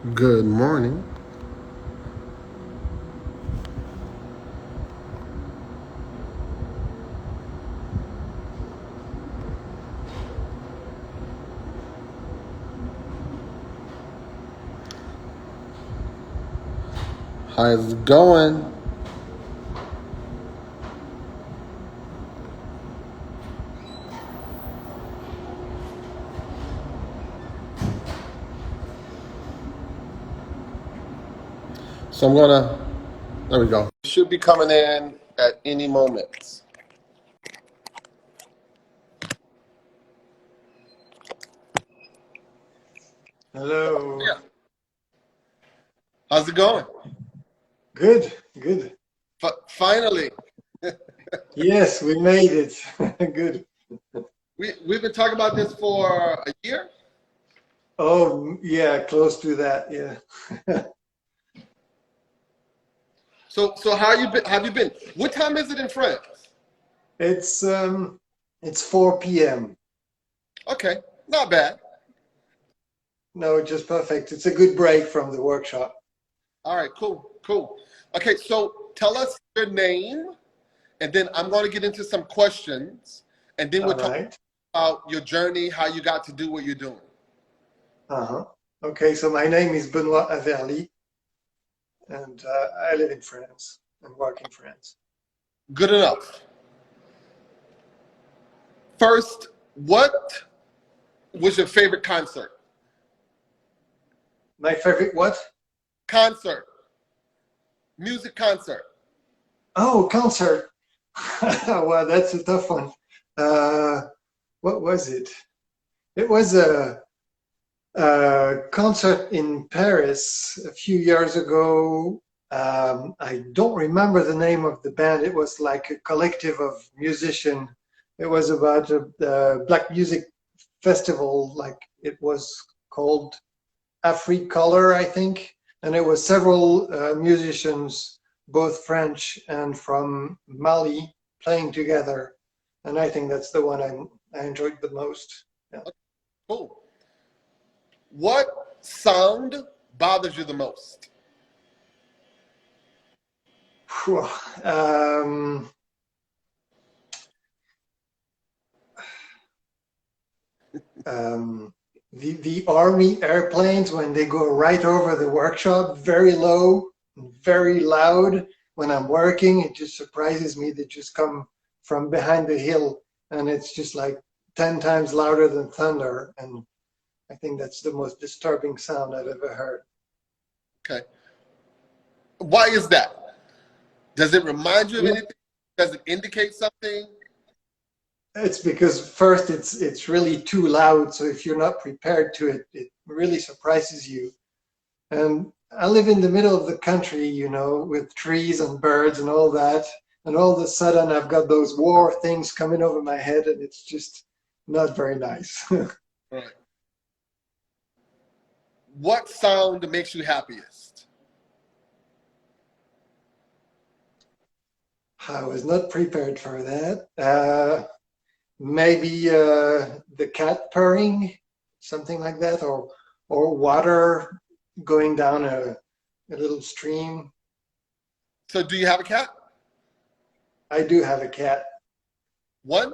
Good morning. How's it going? So I'm gonna, there we go. Should be coming in at any moment. Hello. Yeah. How's it going? Good, good. Finally. Yes, we made it. Good. We've been talking about this for a year. Oh, yeah, close to that. Yeah. So how you been? Have you been? What time is it in France? It's um it's 4 p.m. Okay, not bad. No, just perfect. It's a good break from the workshop. All right, cool. Okay, so tell us your name, and then I'm going to get into some questions, and then we'll All talk right. about your journey, how you got to do what you're doing. Uh-huh. Okay, so my name is Benoît Averly, and I live in France and work in France. Good enough. First, what was your favorite concert? My favorite what? Concert, music concert. Oh, concert. Well, that's a tough one. Uh, what was it? It was a concert in Paris a few years ago. I don't remember the name of the band. It was like a collective of musicians. It was about a black music festival, like it was called Africolor, I think. And it was several musicians, both French and from Mali, playing together. And I think that's the one I enjoyed the most. Yeah. Cool. What sound bothers you the most? Phew. Um, the army airplanes when they go right over the workshop, very low, very loud. When I'm working, it just surprises me. They just come from behind the hill, and it's just like 10 times louder than thunder. And I think that's the most disturbing sound I've ever heard. Okay. Why is that? Does it remind you of Well, anything? Does it indicate something? it's because first it's really too loud, so if you're not prepared to it, it really surprises you. And I live in the middle of the country, with trees and birds and all that. And all of a sudden, I've got those war things coming over my head, and it's just not very nice. Right. What sound makes you happiest? I was not prepared for that. Maybe the cat purring, something like that, or water going down a little stream. So, do you have a cat? I do have a cat. One?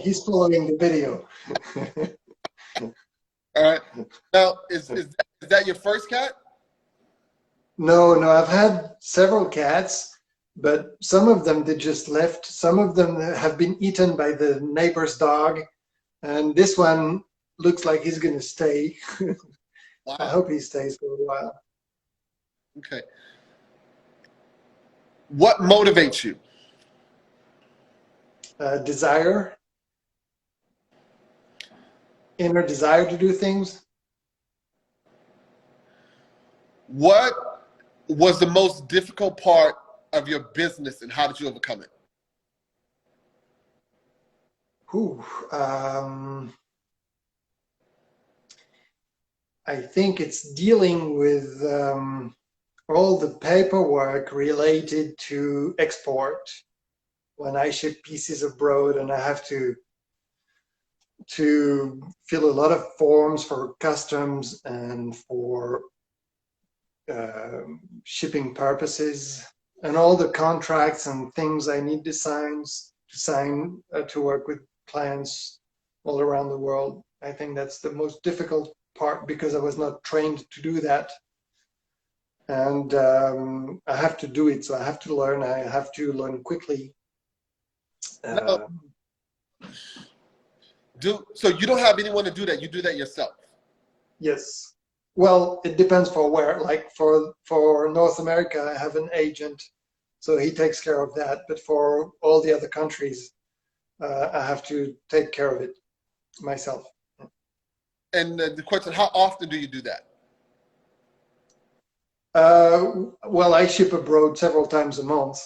He's following the video. All right. Now, is that your first cat? No, no, I've had several cats, but some of them they just left. Some of them have been eaten by the neighbor's dog, and this one looks like he's going to stay. I Wow. hope he stays for a while. Okay. What motivates you? Desire, inner desire to do things. What was the most difficult part of your business and how did you overcome it? Whew, um, I think it's dealing with all the paperwork related to export when I ship pieces abroad and I have to fill a lot of forms for customs and for shipping purposes, and all the contracts and things I need to sign to work with clients all around the world. I think that's the most difficult part because I was not trained to do that. And I have to do it, so I have to learn. I have to learn quickly. So you don't have anyone to do that. You do that yourself. Yes. Well, it depends for where. Like for North America, I have an agent, so he takes care of that. But for all the other countries, I have to take care of it myself. And the question, how often do you do that? Well, I ship abroad several times a month.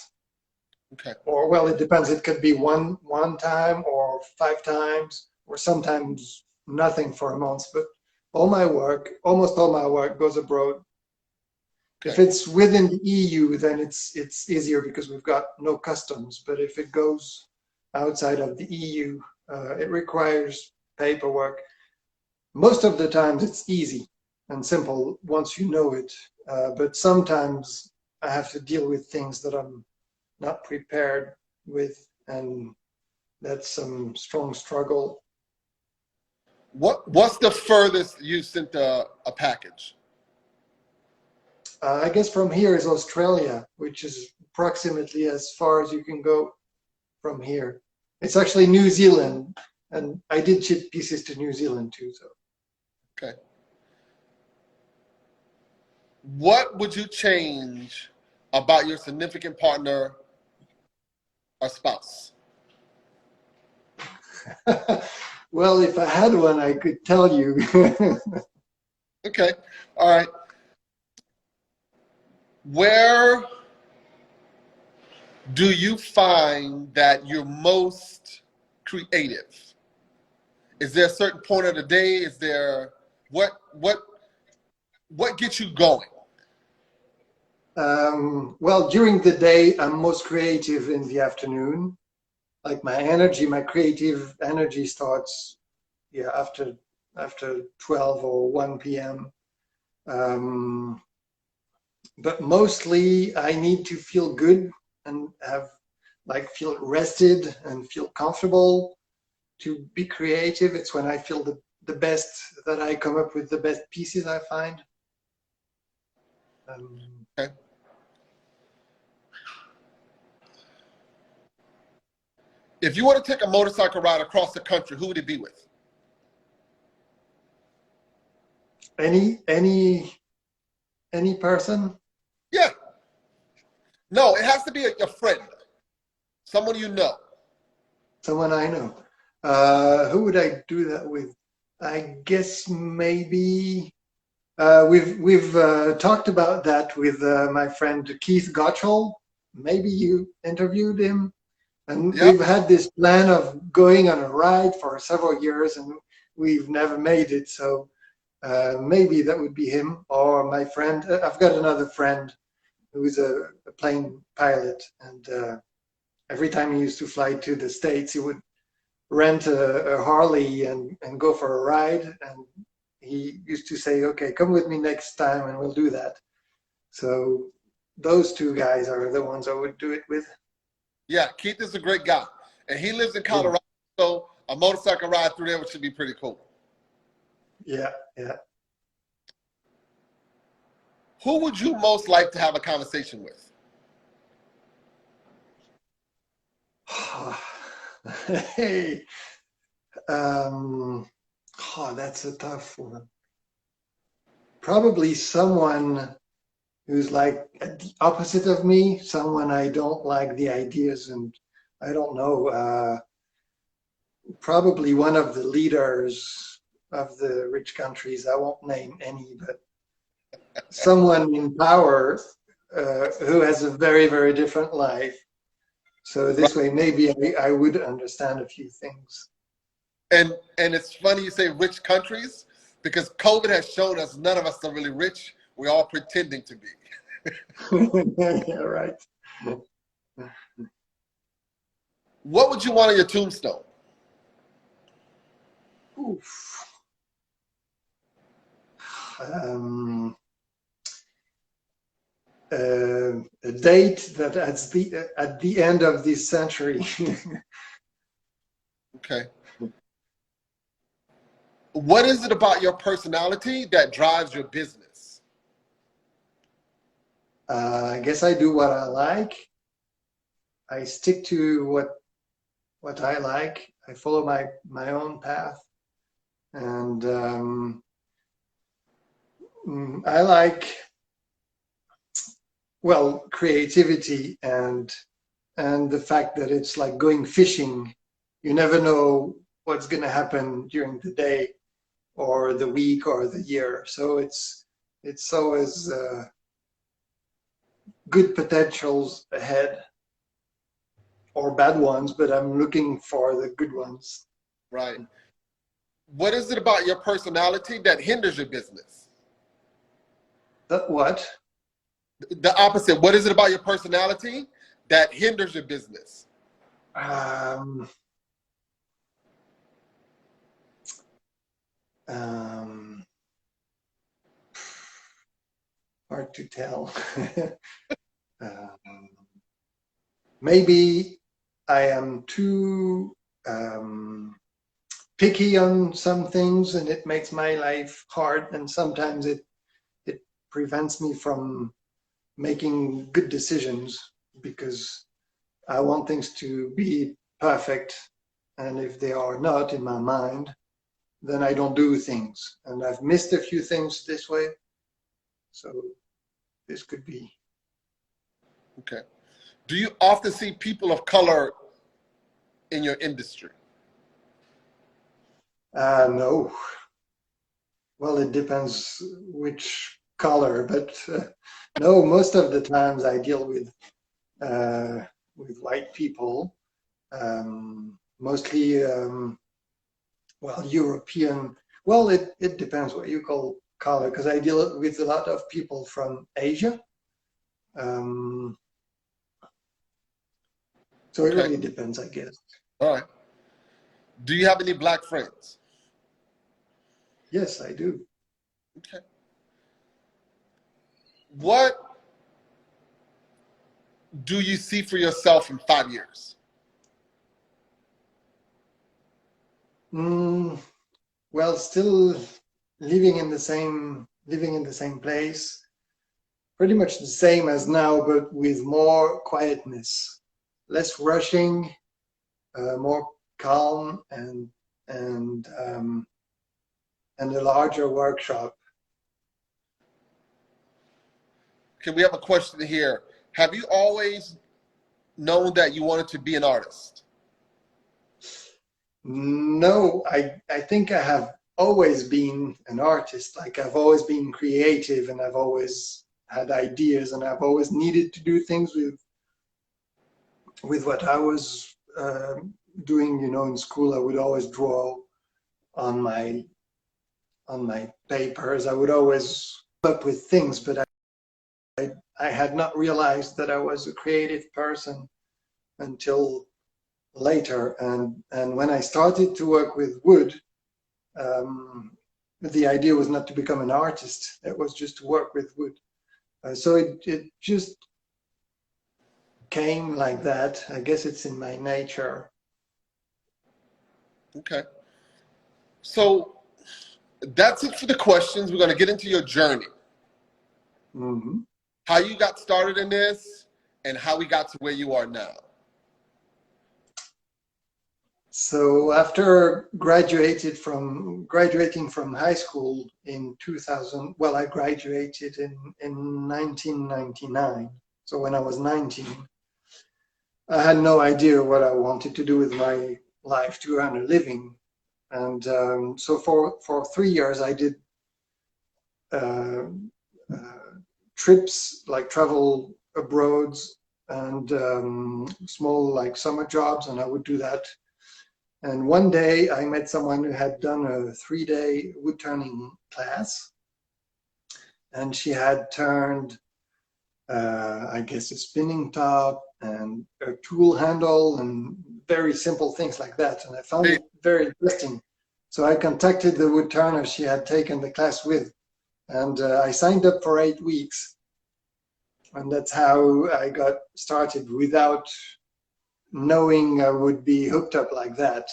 Okay. Or, well, it depends. It could be one time or 5 times, or sometimes nothing for a month. But almost all my work goes abroad. Okay. If it's within the EU, then it's easier because we've got no customs. But if it goes outside of the EU, it requires paperwork. Most of the times it's easy and simple once you know it. But sometimes I have to deal with things that I'm not prepared with, and that's some strong struggle. What's the furthest you sent a package? I guess from here is Australia, which is approximately as far as you can go from here. It's actually New Zealand, and I did ship pieces to New Zealand too. So. Okay. What would you change about your significant partner or spouse? Well, if I had one, I could tell you. Okay. All right. Where do you find that you're most creative? Is there a certain point of the day? Is there what gets you going? Well, during the day, I'm most creative in the afternoon. Like my creative energy starts, after 12 or 1 p.m. But mostly I need to feel good and feel rested and feel comfortable to be creative. It's when I feel the best that I come up with the best pieces I find. Okay. If you want to take a motorcycle ride across the country, who would it be with? Any person? Yeah. No, it has to be a friend, someone you know. Someone I know. Who would I do that with? I guess maybe we've talked about that with my friend Keith Gottschall. Maybe you interviewed him. And Yep. We've had this plan of going on a ride for several years, and we've never made it. So maybe that would be him or my friend. I've got another friend who's a plane pilot, and every time he used to fly to the States, he would rent a Harley and go for a ride. And he used to say, "Okay, come with me next time, and we'll do that." So those two guys are the ones I would do it with. Yeah, Keith is a great guy. And he lives in Colorado, so a motorcycle ride through there should be pretty cool. Yeah, yeah. Who would you most like to have a conversation with? Hey, that's a tough one. Probably someone who's like the opposite of me, someone I don't like the ideas, and I don't know, probably one of the leaders of the rich countries. I won't name any, but someone in power who has a very, very different life. So this way, maybe I would understand a few things. And it's funny you say rich countries, because COVID has shown us none of us are really rich. We're all pretending to be. Yeah, right. What would you want on your tombstone? Oof. Um, a date that at the end of this century. Okay. What is it about your personality that drives your business? I guess I do what I like. I stick to what I like. I follow my own path, and I like, well, creativity and the fact that it's like going fishing. You never know what's going to happen during the day or the week or the year. So it's always good potentials ahead, or bad ones, but I'm looking for the good ones. Right. What is it about your personality that hinders your business? What? The opposite. What is it about your personality that hinders your business? Um, um, hard to tell. um, Maybe I am too picky on some things, and it makes my life hard, and sometimes it prevents me from making good decisions because I want things to be perfect, and if they are not in my mind, then I don't do things. And I've missed a few things this way, so this could be. Okay. Do you often see people of color in your industry? No. Well, it depends which color, but no, most of the times I deal with white people, mostly, well, European. Well, it depends what you call color, because I deal with a lot of people from Asia. Um, so it Okay. really depends, I guess. All right. Do you have any black friends? Yes, I do. Okay. What do you see for yourself in 5 years? Well, still living in the same place, pretty much the same as now, but with more quietness, less rushing, more calm, and um, and a larger workshop. Okay, we have a question here. Have you always known that you wanted to be an artist? No, I think I have always been an artist. Like I've always been creative, and I've always had ideas, and I've always needed to do things with what I was doing. In school, I would always draw on my papers. I would always come up with things, but I had not realized that I was a creative person until later. And when I started to work with wood, the idea was not to become an artist. It was just to work with wood. So it just came like that. I guess it's in my nature. Okay. So that's it for the questions. We're going to get into your journey. Mm-hmm. How you got started in this and how we got to where you are now. So after graduating from high school in 2000, well, I graduated in 1999. So when I was 19, I had no idea what I wanted to do with my life to earn a living. And so for 3 years, I did uh, trips, like travel abroad, and small like summer jobs, and I would do that. And one day I met someone who had done a 3-day wood turning class, and she had turned, I guess, a spinning top and a tool handle and very simple things like that. And I found it very interesting So I contacted the wood turner she had taken the class with, and I signed up for 8 weeks. And that's how I got started without knowing I would be hooked up like that.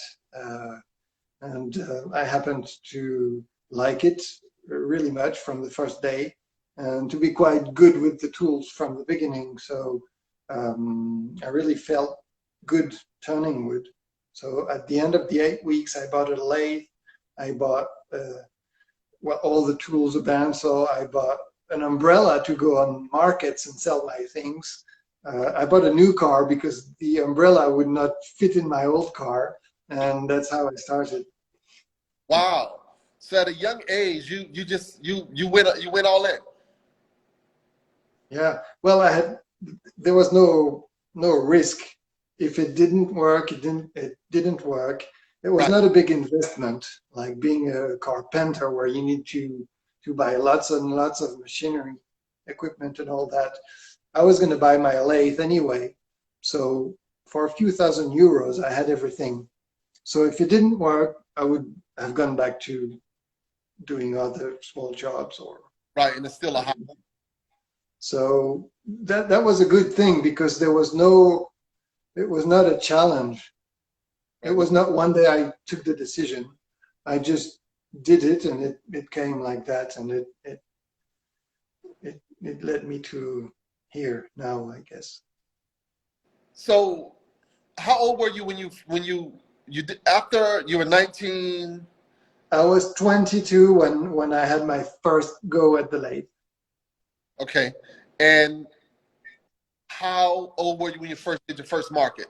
I happened to like it really much from the first day, and to be quite good with the tools from the beginning. So I really felt good turning wood. So at the end of the 8 weeks, I bought a lathe. I bought well, all the tools, a bandsaw. I bought an umbrella to go on markets and sell my things. I bought a new car because the umbrella would not fit in my old car, and that's how I started. Wow. So at a young age, you went all in. Yeah. Well, there was no risk. If it didn't work, it didn't work. It was Right. not a big investment like being a carpenter where you need to buy lots and lots of machinery, equipment and all that. I was going to buy my lathe anyway. So for a few €1,000, I had everything. So if it didn't work, I would have gone back to doing other small jobs or. Right, and it's still a hobby. So that was a good thing because it was not a challenge. It was not one day I took the decision. I just did it, and it came like that, and it led me to here now, I guess. So how old were you when you did, after you were 19? I was 22 when I had my first go at the lathe. Okay. And how old were you when you first did your first market?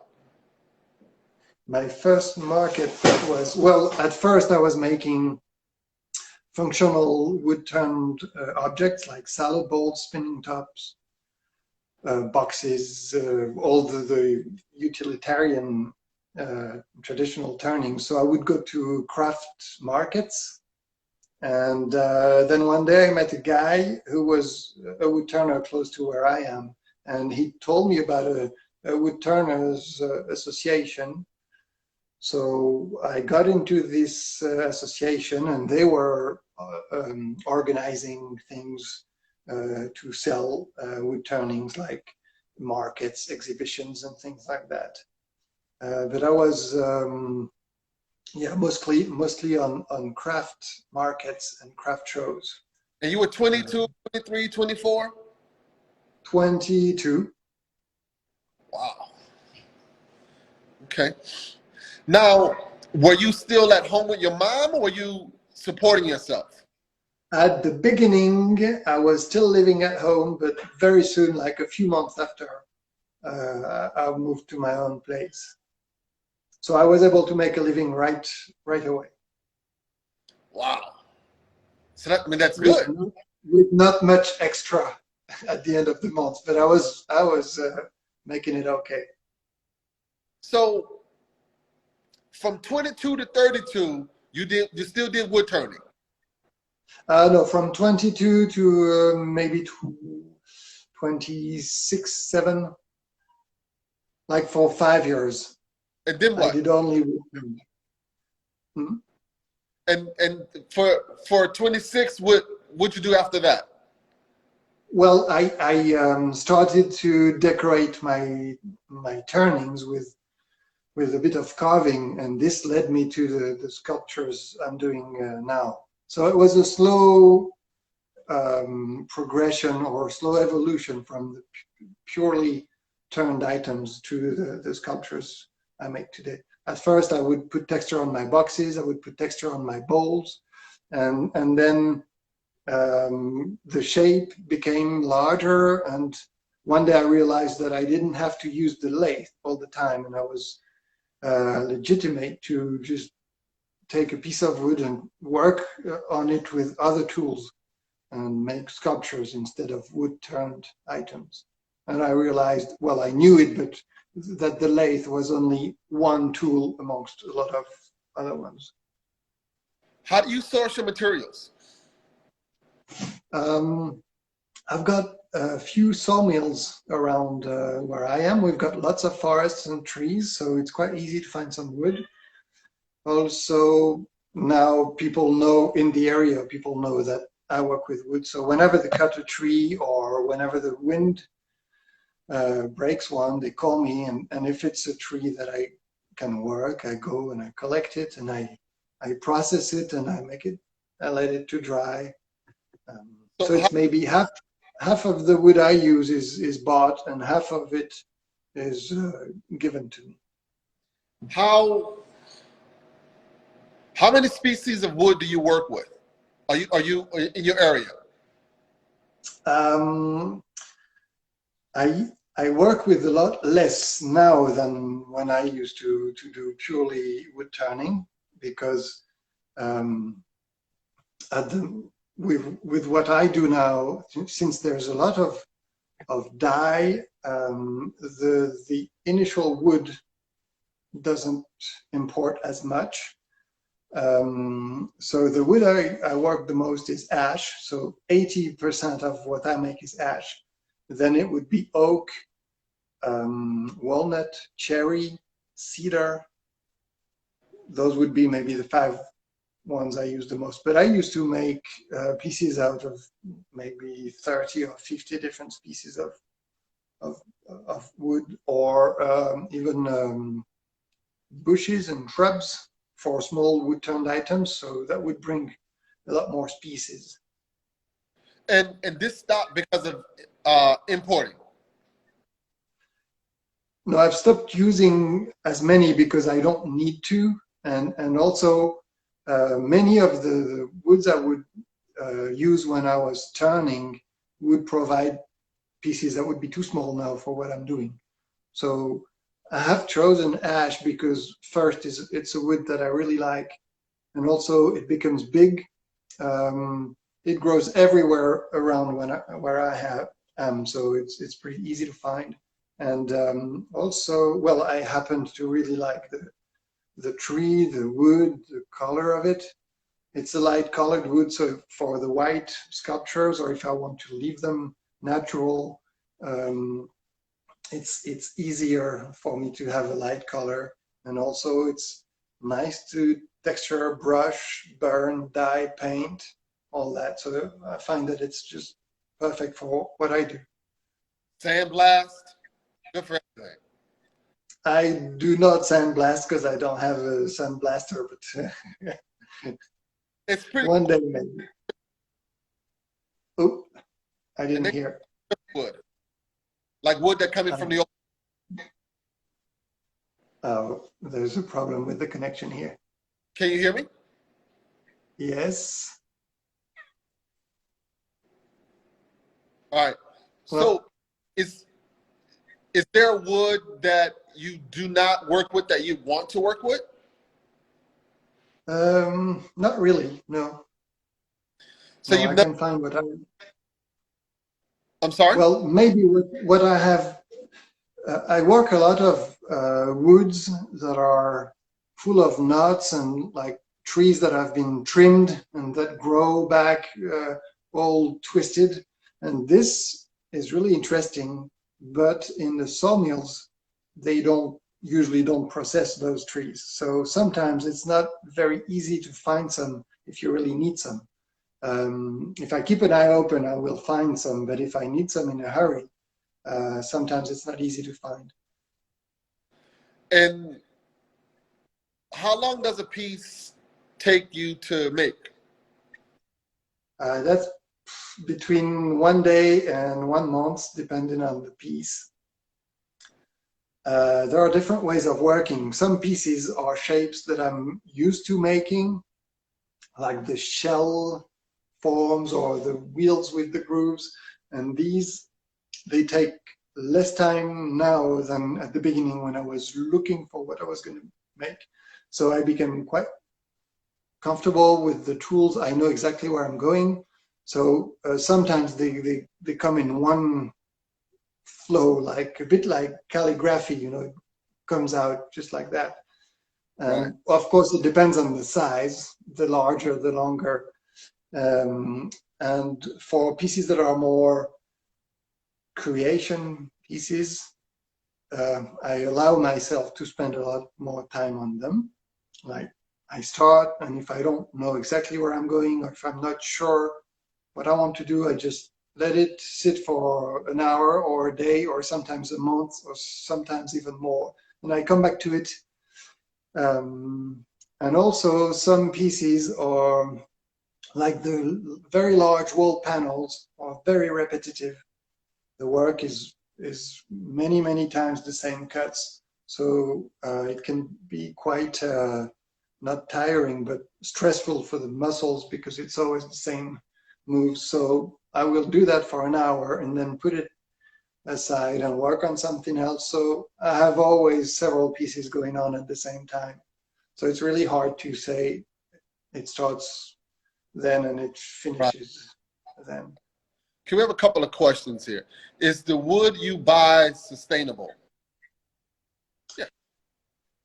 My first market was, well, at first I was making functional wood-turned objects like salad bowls, spinning tops, boxes, all the utilitarian traditional turning. So I would go to craft markets, and then one day I met a guy who was a wood turner close to where I am, and he told me about a wood turners association. So I got into this association, and they were organizing things to sell wood turnings like markets, exhibitions, and things like that. But I was mostly on craft markets and craft shows. And you were 22, 23, 24? 22. Wow. Okay. Now, were you still at home with your mom, or were you supporting yourself? At the beginning, I was still living at home, but very soon, like a few months after, I moved to my own place. So I was able to make a living right away. Wow. So that, I mean, that's With, good. with not much extra at the end of the month, but I was making it okay. So from 22 to 32, you still did wood turning. No, from 22 to maybe 26, 7, like for 5 years. And then I what? did only wood turning. Hmm? And for 26, what'd you do after that? Well, I started to decorate my turnings with a bit of carving, and this led me to the sculptures I'm doing now. So it was a slow progression or slow evolution from the purely turned items to the sculptures I make today. At first, I would put texture on my boxes, I would put texture on my bowls, and then the shape became larger. And one day I realized that I didn't have to use the lathe all the time, and I was legitimate to just take a piece of wood and work on it with other tools and make sculptures instead of wood-turned items. And I realized, well, I knew it, but that the lathe was only one tool amongst a lot of other ones. How do you source your materials? I've got a few sawmills around where I am. We've got lots of forests and trees, so it's quite easy to find some wood. Also, now people know in the area, people know that I work with wood. So whenever they cut a tree or whenever the wind breaks one, they call me. And if it's a tree that I can work, I go and I collect it and I process it and I let it to dry. So So it's maybe half of the wood I use is bought and half of it is given to me. how how many species of wood do you work with? Are you in your area? Um, I work with a lot less now than when I used to do purely wood turning because um, at the, with what I do now, since there's a lot of dye, the initial wood doesn't import as much. So the wood I work the most is ash. So 80% of what I make is ash. Then it would be oak, walnut, cherry, cedar. Those would be maybe the 5 ones I use the most. But I used to make pieces out of maybe 30 or 50 different species of, of wood, or even bushes and shrubs for small wood turned items. So that would bring a lot more species. And this stopped because of importing. No, I've stopped using as many because I don't need to, and also many of the woods I would use when I was turning would provide pieces that would be too small now for what I'm doing. So I have chosen ash because first it's a wood that I really like, and also it becomes big. It grows everywhere around where I am, so it's pretty easy to find. And also, well, I happen to really like the tree, the wood, the color of it. It's a light colored wood, so for the white sculptures, or if I want to leave them natural, um, it's easier for me to have a light color. And also it's nice to texture, brush, burn, dye, paint, all that. So I find that it's just perfect for what I do. Sandblast, good for everything. I do not sandblast because I don't have a sandblaster, but It's pretty one day maybe. Oh, I and didn't they hear. wood. Like wood that coming from Um, the old. oh, there's a problem with the connection here. Can you hear me? Yes. All right. Well, So is there wood that you do not work with that you want to work with? not really. No, So no. you've I never, can find what I. I'm sorry? Well, maybe what I have. I work a lot of woods that are full of nuts and like trees that have been trimmed and that grow back all twisted. And this is really interesting. But in the sawmills, they usually don't process those trees. So sometimes it's not very easy to find some if you really need some. If I keep an eye open, I will find some. But if I need some in a hurry, sometimes it's not easy to find. And how long does a piece take you to make? That's between 1 day and 1 month, depending on the piece. There are different ways of working. Some pieces are shapes that I'm used to making, like the shell forms or the wheels with the grooves. And these, they take less time now than at the beginning when I was looking for what I was going to make. So I became quite comfortable with the tools. I know exactly where I'm going. So sometimes they come in one flow, like a bit like calligraphy, it comes out just like that. Right. And of course, it depends on the size, the larger, the longer. And for pieces that are more creation pieces, I allow myself to spend a lot more time on them, like I start, and if I don't know exactly where I'm going, or if I'm not sure what I want to do, I just let it sit for an hour or a day, or sometimes a month, or sometimes even more. And I come back to it. And also some pieces are like the very large wall panels are very repetitive. The work is many times the same cuts. So it can be quite not tiring, but stressful for the muscles because it's always the same moves. So I will do that for an hour and then put it aside and work on something else. So I have always several pieces going on at the same time. So it's really hard to say it starts then and it finishes then. Can we have a couple of questions here? Is the wood you buy sustainable?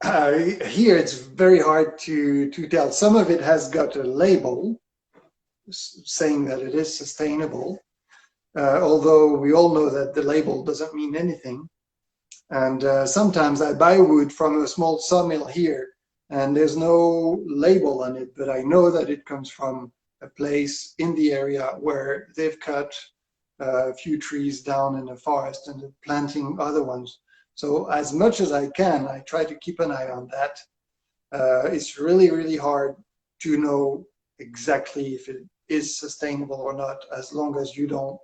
Here it's very hard to tell. Some of it has got a label saying that it is sustainable, although we all know that the label doesn't mean anything. And sometimes I buy wood from a small sawmill here, and there's no label on it, but I know that it comes from a place in the area where they've cut a few trees down in the forest and they're planting other ones. So as much as I can, I try to keep an eye on that. It's really hard to know exactly if it is sustainable or not, as long as you don't,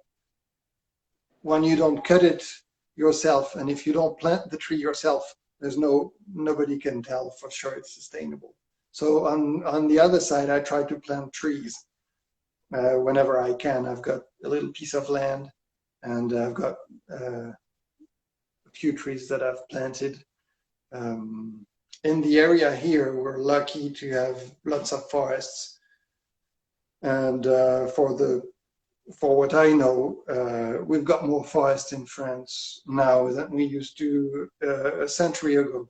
when you don't cut it yourself, and if you don't plant the tree yourself, there's nobody can tell for sure it's sustainable. So on the other side, I try to plant trees whenever I can. I've got a little piece of land, and I've got a few trees that I've planted. In the area here, we're lucky to have lots of forests, and for what I know, we've got more forest in France now than we used to a century ago.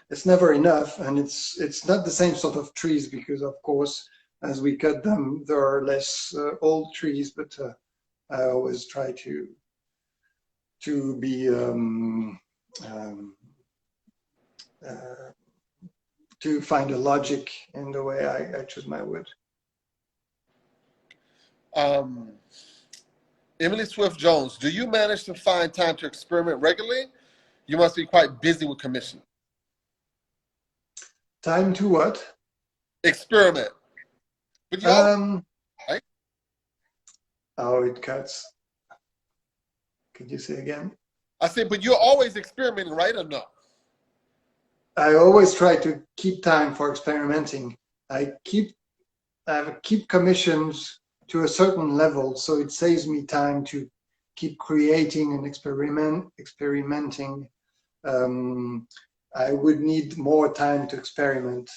It's never enough, and it's not the same sort of trees because, of course, as we cut them, there are less old trees. But I always try to be to find a logic in the way I choose my wood. Emily Swift Jones, do you manage to find time to experiment regularly? You must be quite busy with commission. Time to what? Experiment. But you always, right? Oh, it cuts. Could you say again? I said, but you're always experimenting, right, or no? I always try to keep time for experimenting. I keep commissions to a certain level, so it saves me time to keep creating and experimenting. I would need more time to experiment.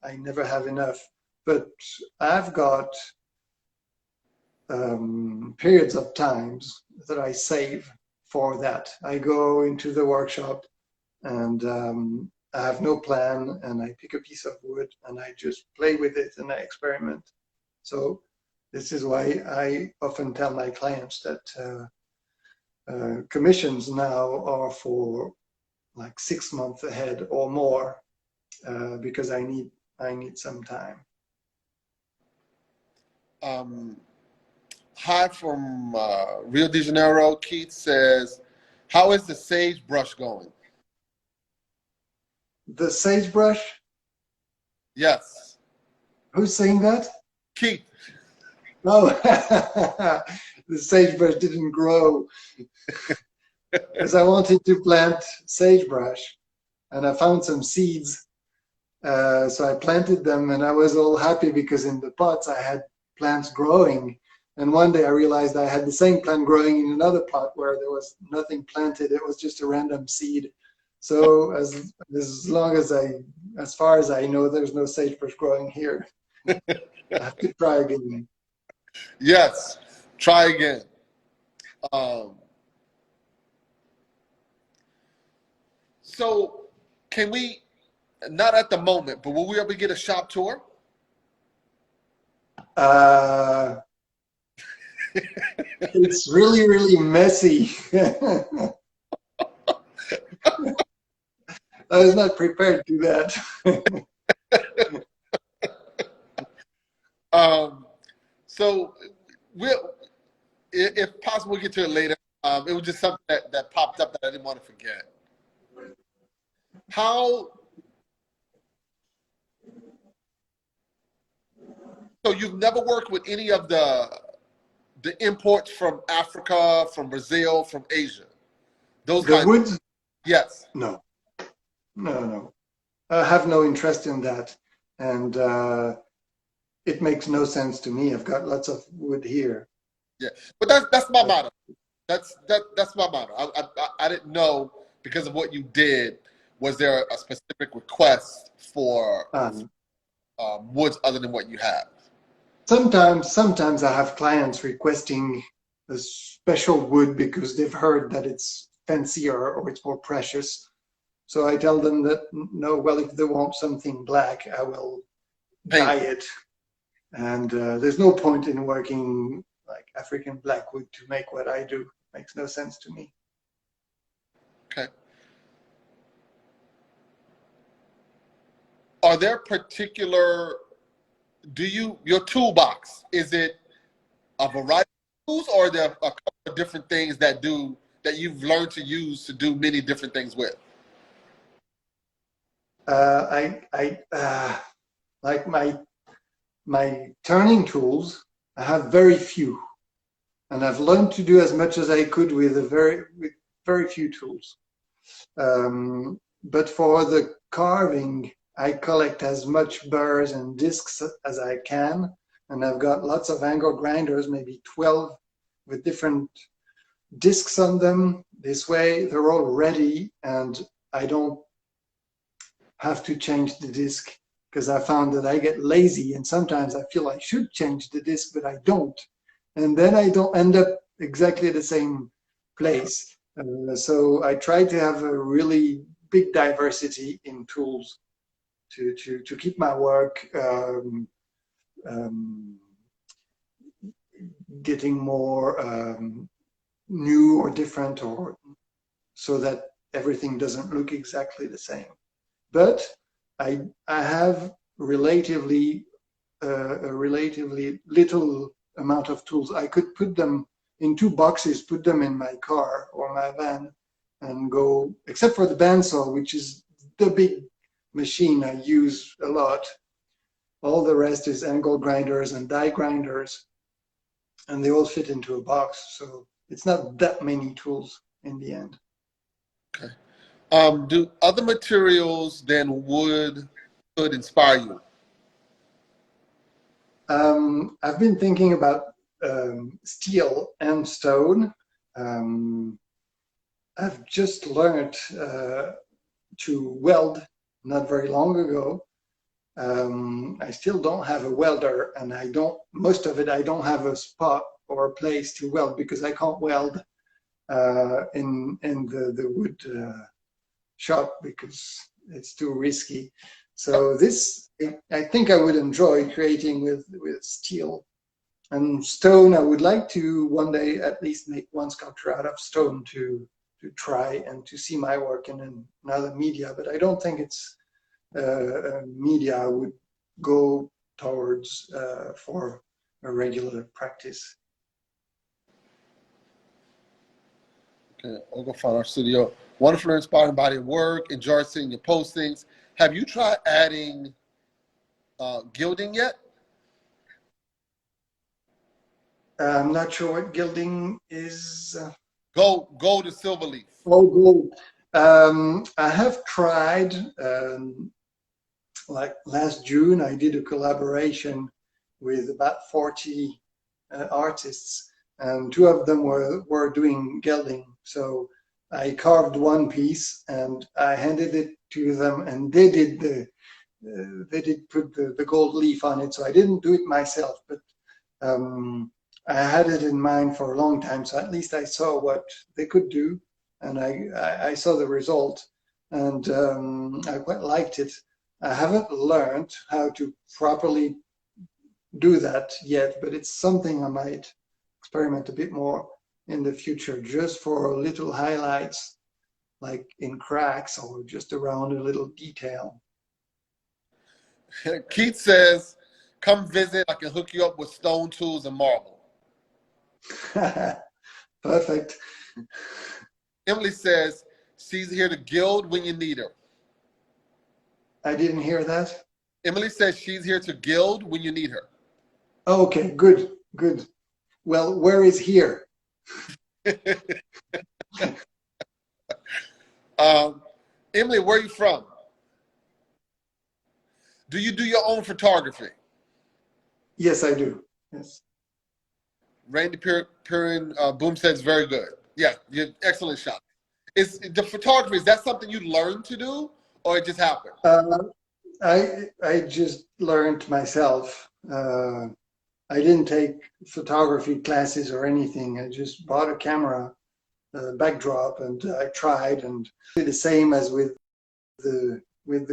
I never have enough, but I've got periods of times that I save for that. I go into the workshop and I have no plan, and I pick a piece of wood and I just play with it and I experiment. So this is why I often tell my clients that commissions now are for like 6 months ahead or more, because I need some time. Hi from Rio de Janeiro. Keith says, how is the sagebrush going? The sagebrush? Yes. Who's saying that? Keith. Oh, the sagebrush didn't grow because I wanted to plant sagebrush, and I found some seeds. So I planted them, and I was all happy because in the pots I had plants growing. And one day I realized I had the same plant growing in another pot where there was nothing planted. It was just a random seed. So as far as I know, there's no sagebrush growing here. I have to try again. Yes, try again. So can we, not at the moment, but will we ever get a shop tour? It's really messy. I was not prepared to do that. So we'll, if possible, we'll get to it later. It was just something that popped up that I didn't want to forget. How, so you've never worked with any of the imports from Africa, from Brazil, from Asia? Those The kinds of, woods? yes. No, no. I have no interest in that. And it makes no sense to me. I've got lots of wood here. Yeah, but that's my motto. That's my motto. I didn't know, because of what you did, was there a specific request for woods other than what you have? Sometimes I have clients requesting a special wood because they've heard that it's fancier or it's more precious. So I tell them that, no, well, if they want something black, I will dye it. And there's no point in working like African blackwood to make what I do. Makes no sense to me. Okay. Are there particular, your toolbox, is it a variety of tools, or are there a couple of different things that you've learned to use to do many different things with? Like my turning tools, I have very few, and I've learned to do as much as I could with very few tools. But for the carving, I collect as much burrs and discs as I can, and I've got lots of angle grinders, maybe 12 with different discs on them. This way they're all ready, and I don't have to change the disc, because I found that I get lazy, and sometimes I feel I should change the disc, but I don't. And then I don't end up exactly the same place. So I try to have a really big diversity in tools to keep my work getting more new or different, or so that everything doesn't look exactly the same. But I have relatively a relatively little amount of tools. I could put them in 2 boxes, put them in my car or my van, and go, except for the bandsaw, which is the big machine I use a lot. All the rest is angle grinders and die grinders, and they all fit into a box. So it's not that many tools in the end. Okay. Do other materials than wood could inspire you? I've been thinking about steel and stone. I've just learned to weld not very long ago. I still don't have a welder, and most of it, I don't have a spot or a place to weld, because I can't weld in the wood shop, because it's too risky. So this, I think I would enjoy creating with steel. And stone, I would like to one day at least make one sculpture out of stone to try and to see my work in another media. But I don't think it's a media I would go towards for a regular practice. Okay, I'll go find our studio. Wonderful and inspiring body of work. Enjoy seeing your postings. Have you tried adding gilding yet? I'm not sure what gilding is. Gold or silver leaf. Oh, gold. I have tried. Like last June, I did a collaboration with about 40 artists, and 2 of them were doing gilding. So I carved one piece and I handed it to them, and they did put the gold leaf on it. So I didn't do it myself, but I had it in mind for a long time. So at least I saw what they could do, and I saw the result, and I quite liked it. I haven't learned how to properly do that yet, but it's something I might experiment a bit more in the future, just for little highlights, like in cracks or just around a little detail. Keith says, come visit. I can hook you up with stone tools and marble. Perfect. Emily says, she's here to gild when you need her. I didn't hear that. Emily says she's here to gild when you need her. Okay, good, good. Well, where is here? Emily, where are you from? Do you do your own photography? Yes, I do. Yes. Randy Perrin Boom says very good. Yeah, you're excellent shot. Is the photography, is that something you learned to do or it just happened? I just learned myself. I didn't take photography classes or anything. I just bought a camera, backdrop, and I tried, and did the same as with the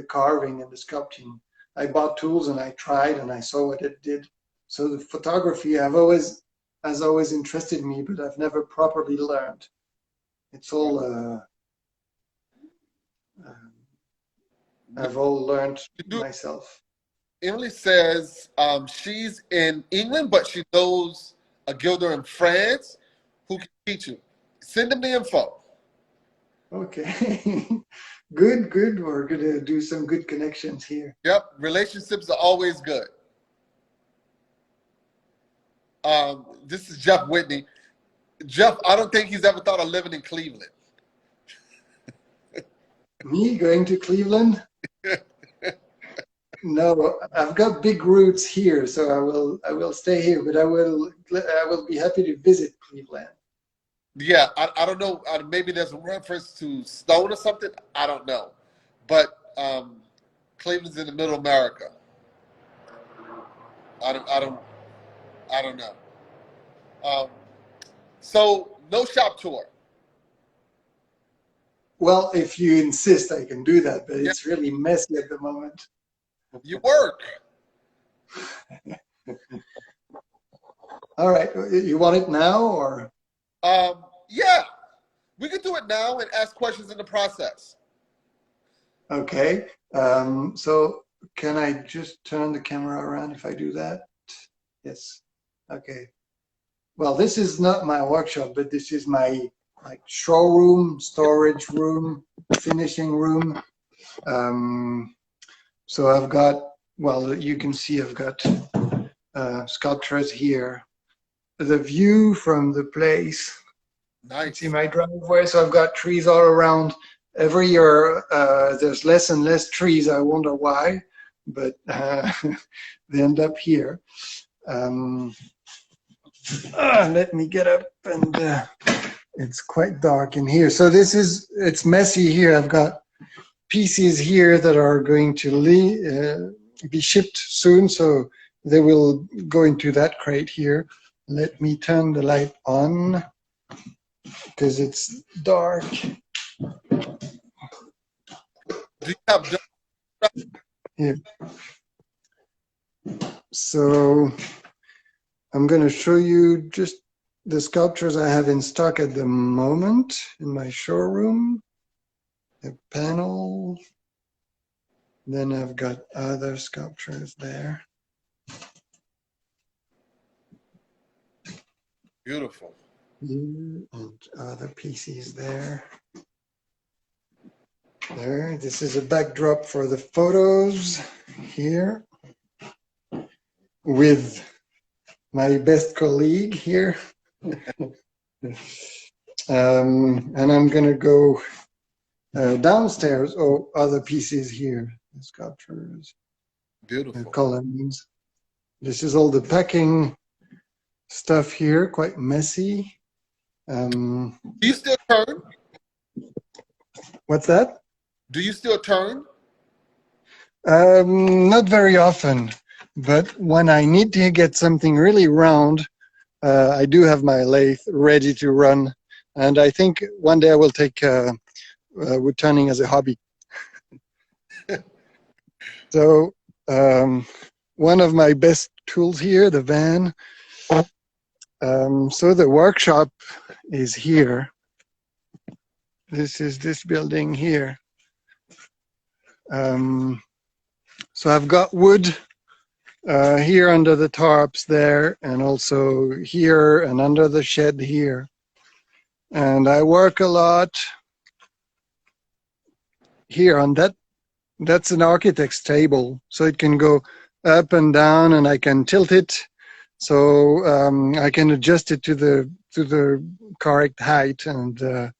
carving and the sculpting. I bought tools and I tried and I saw what it did. So the photography has always interested me, but I've never properly learned. It's all I've all learned myself. Emily says she's in England, but she knows a gilder in France who can teach you. Send them the info. Okay. Good, good. We're going to do some good connections here. Yep, relationships are always good. This is Jeff Whitney. Jeff, I don't think he's ever thought of living in Cleveland. Me going to Cleveland? No, I've got big roots here, so I will stay here, but I will be happy to visit Cleveland. Yeah, I don't know. Maybe there's a reference to stone or something. I don't know, but Cleveland's in the middle of America. I don't know. So no shop tour. Well, if you insist, I can do that, but it's really messy at the moment. You work. All right. You want it now or? Yeah, we can do it now and ask questions in the process. Okay. So can I just turn the camera around if I do that? Yes. Okay. Well, this is not my workshop, but this is my showroom, storage room, finishing room. So I've got, well, you can see I've got sculptures here. The view from the place. Nice. See my driveway, so I've got trees all around. Every year there's less and less trees. I wonder why, but they end up here. Let me get up, and it's quite dark in here. So it's messy here. I've got pieces here that are going to be shipped soon, so they will go into that crate here. Let me turn the light on because it's dark. Do you have Here. So I'm going to show you just the sculptures I have in stock at the moment in my showroom. A panel. Then I've got other sculptures there. Beautiful. Here and other pieces there. There. This is a backdrop for the photos here with my best colleague here. And I'm going to go downstairs. Oh, other pieces here. The sculptures. Beautiful. Columns. This is all the packing stuff here, quite messy. Do you still turn? What's that? Do you still turn? Not very often, but when I need to get something really round, I do have my lathe ready to run. And I think one day I will take wood turning as a hobby. So one of my best tools here, the van. So the workshop is here. This is this building here. So I've got wood here under the tarps there, and also here and under the shed here. And I work a lot here on that. That's an architect's table, so it can go up and down, and I can tilt it, so I can adjust it to the correct height and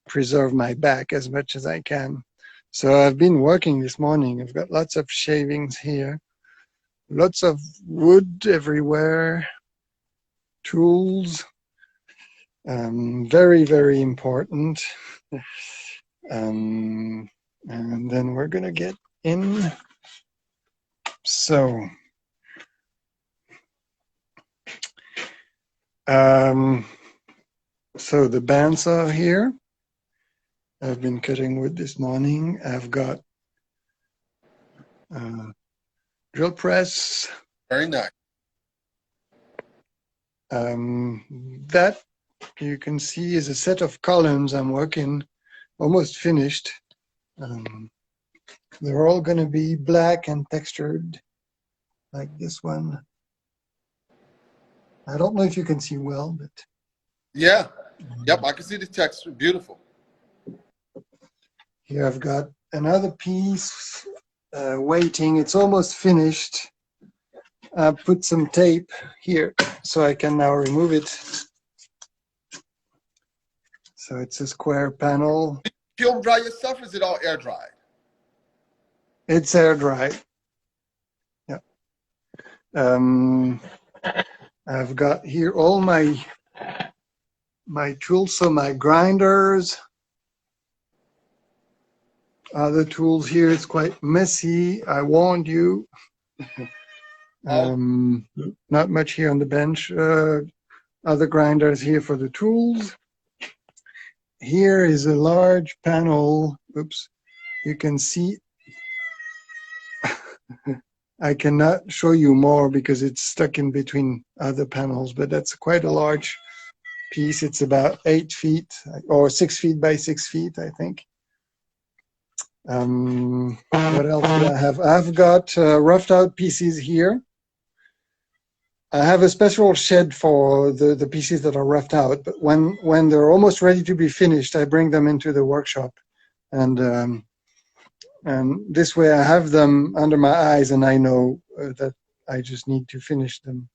preserve my back as much as I can. So I've been working this morning. I've got lots of shavings here, lots of wood everywhere, tools, very, very important. And then we're gonna get in. So so the bandsaw here. I've been cutting wood this morning. I've got drill press. Very nice. That you can see is a set of columns I'm working, almost finished. They're all going to be black and textured, like this one. I don't know if you can see well, but yeah, yep, I can see the texture. Beautiful. Here I've got another piece waiting. It's almost finished. I put some tape here so I can now remove it. So it's a square panel. Kiln dry your stuff, or is it all air dried? It's air dried. Yeah. I've got here all my tools, so my grinders. Other tools here, it's quite messy. I warned you. Not much here on the bench. Other grinders here for the tools. Here is a large panel. Oops, you can see. I cannot show you more because it's stuck in between other panels, but that's quite a large piece. It's about 8 feet or 6 feet by 6 feet, I think. What else do I have? I've got roughed out pieces here. I have a special shed for the pieces that are roughed out, but when they're almost ready to be finished, I bring them into the workshop, and this way I have them under my eyes, and I know that I just need to finish them.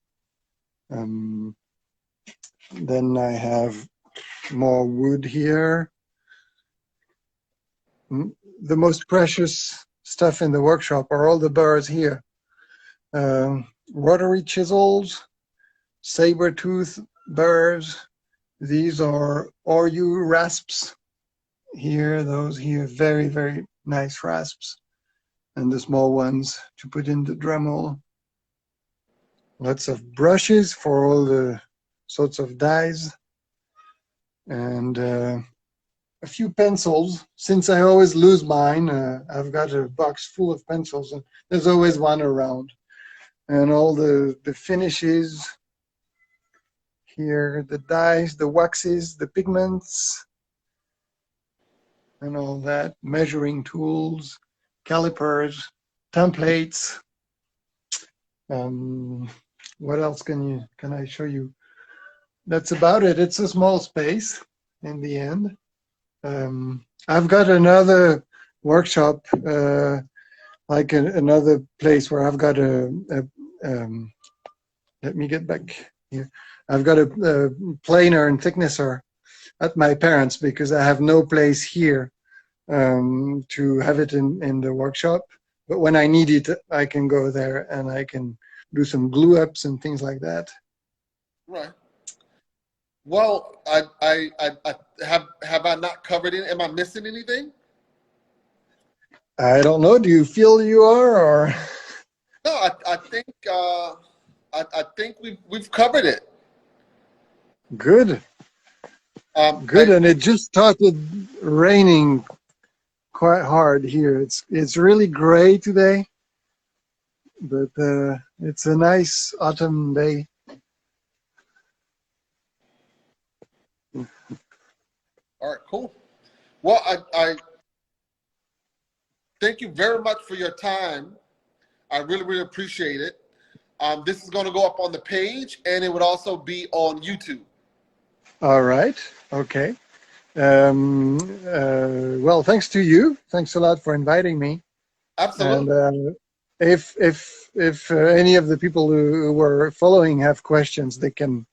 Then I have more wood here. The most precious stuff in the workshop are all the burrs here. Rotary chisels, saber tooth burrs. These are RU rasps here, those here, very, very nice rasps. And the small ones to put in the Dremel. Lots of brushes for all the sorts of dyes. And a few pencils. Since I always lose mine, I've got a box full of pencils, and there's always one around. And all the finishes here, the dyes, the waxes, the pigments, and all that, measuring tools, calipers, templates. What else can I show you? That's about it. It's a small space in the end. I've got another workshop, like another place where I've got let me get back here. I've got a planer and thicknesser at my parents' because I have no place here to have it in the workshop. But when I need it, I can go there and I can do some glue ups and things like that. Right. Well, I have I not covered it? Am I missing anything? I don't know. Do you feel you are, or? No, I think we've covered it. Good. Good, and it just started raining quite hard here. It's really gray today, but it's a nice autumn day. All right, cool. Well, I thank you very much for your time. I really, really appreciate it. This is going to go up on the page, and it would also be on YouTube. All right. Okay. Well, thanks to you. Thanks a lot for inviting me. Absolutely. And if any of the people who were following have questions, they can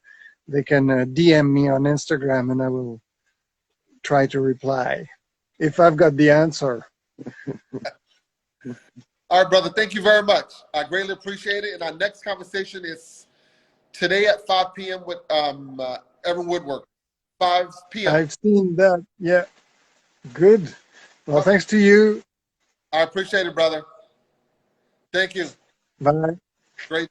DM me on Instagram, and I will try to reply if I've got the answer. All right, brother. Thank you very much. I greatly appreciate it. And our next conversation is today at 5 p.m. with Evan Woodwork. 5 p.m. I've seen that. Yeah. Good. Well, thanks to you. I appreciate it, brother. Thank you. Bye. Great.